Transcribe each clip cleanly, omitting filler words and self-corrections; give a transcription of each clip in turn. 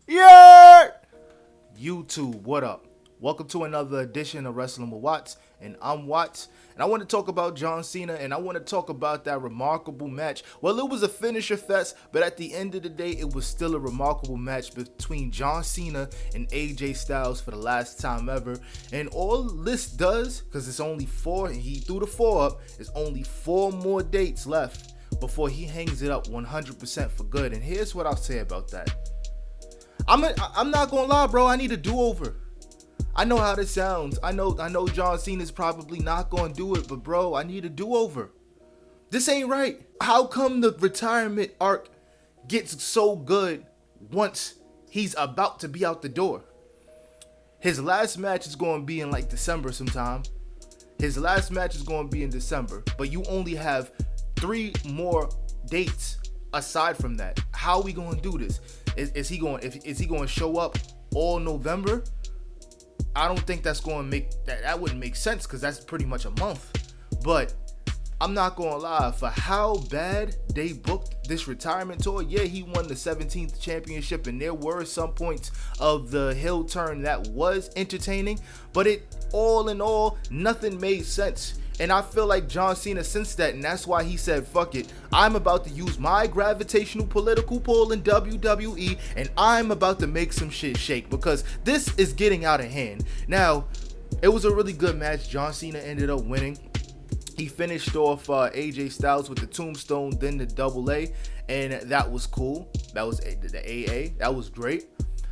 Yeah! YouTube, what up? Welcome to another edition of Wrestling with Watts, and I'm Watts. And I want to talk about John Cena, and I want to talk about that remarkable match. Well, it was a finisher fest, but at the end of the day, it was still a remarkable match between John Cena and AJ Styles for the last time ever. And all this does, because it's only four, and he threw the four up, there's only 4 more dates left before he hangs it up 100% for good. And here's what I'll say about that. I'm not gonna lie, bro. I need a do-over. I know how this sounds. I know John Cena's probably not gonna do it, but bro, I need a do-over. This ain't right. How come the retirement arc gets so good once he's about to be out the door? His last match is gonna be in like December sometime. His last match is gonna be in December, but you only have 3 more dates aside from that. How are we gonna do this? Is he going to show up all November? I don't think that's going to make that wouldn't make sense, because that's pretty much a month. But I'm not going to lie, for how bad they booked this retirement tour, yeah, he won the 17th championship, and there were some points of the heel turn that was entertaining, but it all in all, nothing made sense. And I feel like John Cena sensed that, and that's why he said, fuck it, I'm about to use my gravitational political pull in WWE, and I'm about to make some shit shake, because this is getting out of hand. Now, it was a really good match. John Cena ended up winning. He finished off AJ Styles with the tombstone, then the double A, and that was cool. That was the AA. That was great.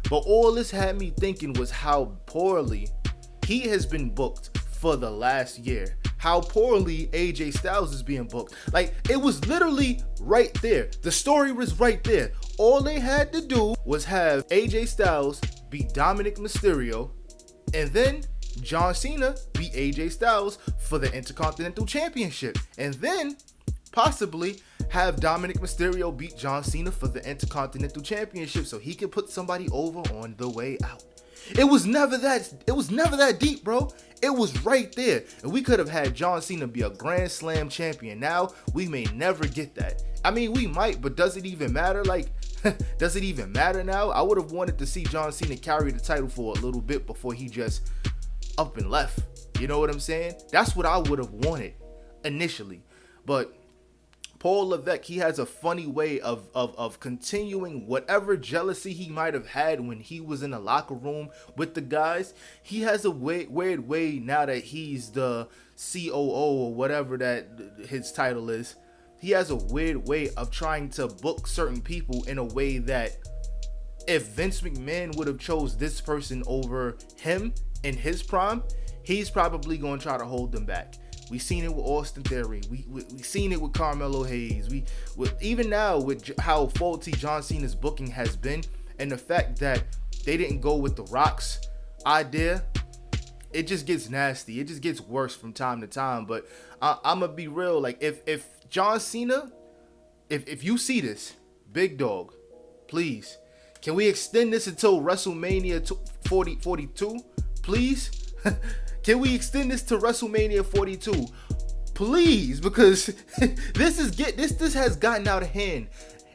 But all this had me thinking was how poorly he has been booked for the last year. How poorly AJ Styles is being booked. Like, it was literally right there. The story was right there. All they had to do was have AJ Styles beat Dominic Mysterio, and then John Cena beat AJ Styles for the Intercontinental Championship, and then possibly have Dominic Mysterio beat John Cena for the Intercontinental Championship so he could put somebody over on the way out. It was never that deep, bro. It was right there. And we could have had John Cena be a Grand Slam champion. Now, we may never get that. I mean, we might, but does it even matter? Like, does it even matter now? I would have wanted to see John Cena carry the title for a little bit before he just up and left. You know what I'm saying? That's what I would have wanted initially. But Paul Levesque, he has a funny way of continuing whatever jealousy he might have had when he was in the locker room with the guys. He has a weird way now that he's the COO or whatever that his title is. He has a weird way of trying to book certain people in a way that if Vince McMahon would have chose this person over him in his prime, he's probably going to try to hold them back. We seen it with Austin Theory. We seen it with Carmelo Hayes. Even now with how faulty John Cena's booking has been, and the fact that they didn't go with the Rock's idea, it just gets nasty. It just gets worse from time to time. But I'm gonna be real. Like if John Cena, if you see this, big dog, please, can we extend this until WrestleMania 42? Please. Can we extend this to WrestleMania 42? Please, because this has gotten out of hand,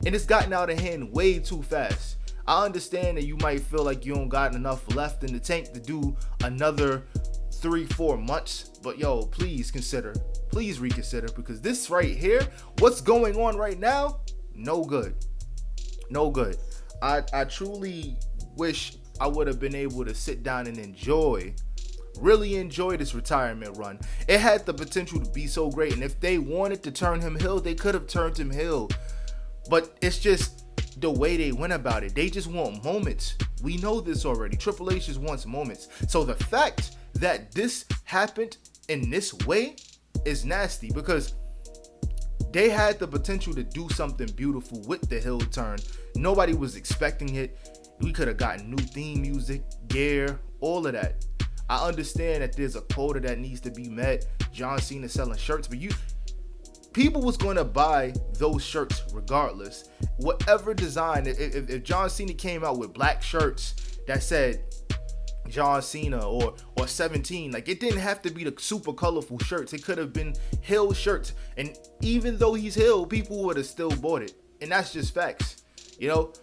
and it's gotten out of hand way too fast. I understand that you might feel like you don't got enough left in the tank to do another 3-4 months, but yo, please reconsider, because this right here, what's going on right now, no good. I truly wish I would have been able to sit down and really enjoy this retirement run. It had the potential to be so great, and if they wanted to turn him heel, they could have turned him heel. But it's just the way they went about it. They just want moments. We know this already. Triple H just wants moments. So the fact that this happened in this way is nasty, because they had the potential to do something beautiful with the heel turn. Nobody was expecting it. We could have gotten new theme music, gear, all of that. I understand that there's a quota that needs to be met. John Cena selling shirts, but people was going to buy those shirts regardless. Whatever design, if John Cena came out with black shirts that said John Cena or 17, like, it didn't have to be the super colorful shirts. It could have been heel shirts, and even though he's heel, people would have still bought it, and that's just facts. You know,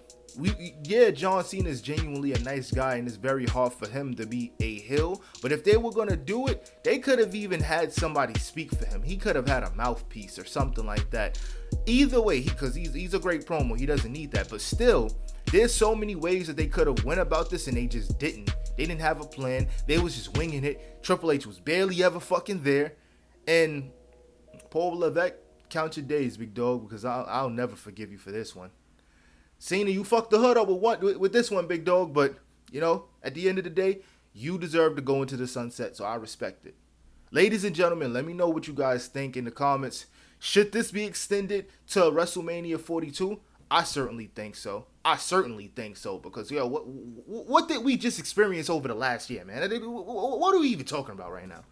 yeah, John Cena is genuinely a nice guy, and it's very hard for him to be a heel. But if they were gonna do it, they could have even had somebody speak for him. He could have had a mouthpiece or something like that. Either way, because he's a great promo, he doesn't need that. But still, there's so many ways that they could have went about this, and they just didn't. They didn't have a plan. They was just winging it. Triple H was barely ever fucking there, and Paul Levesque, count your days, big dog, because I'll never forgive you for this one. Cena, you fucked the hood up with this one, big dog. But, at the end of the day, you deserve to go into the sunset, so I respect it. Ladies and gentlemen, let me know what you guys think in the comments. Should this be extended to WrestleMania 42? I certainly think so. Because, what did we just experience over the last year, man? What are we even talking about right now?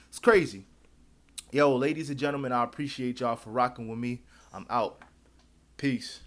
It's crazy. Ladies and gentlemen, I appreciate y'all for rocking with me. I'm out. Peace.